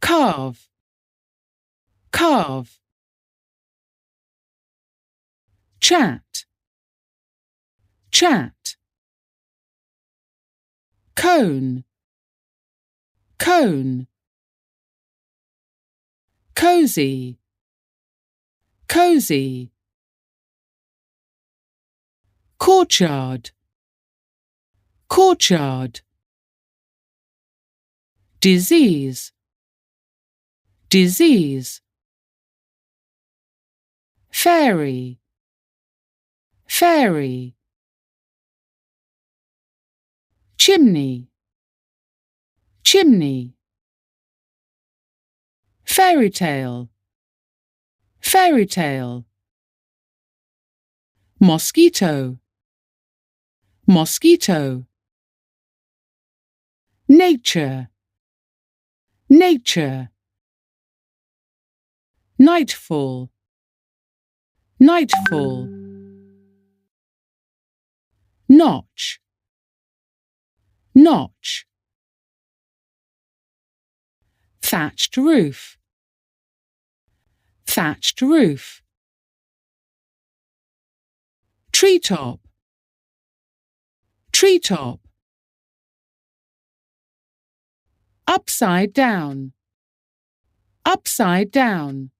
carve, carve. Chat, chat. Cone, cone. Cozy, cozy. Courtyard, courtyard. Disease, disease. Fairy, fairy. Chimney, chimney. Fairy tale, fairy tale. Mosquito, mosquito. Nature, nature. Nightfall, nightfall. Notch, notch. Thatched roof, thatched roof. Treetop, treetop. Upside down, upside down.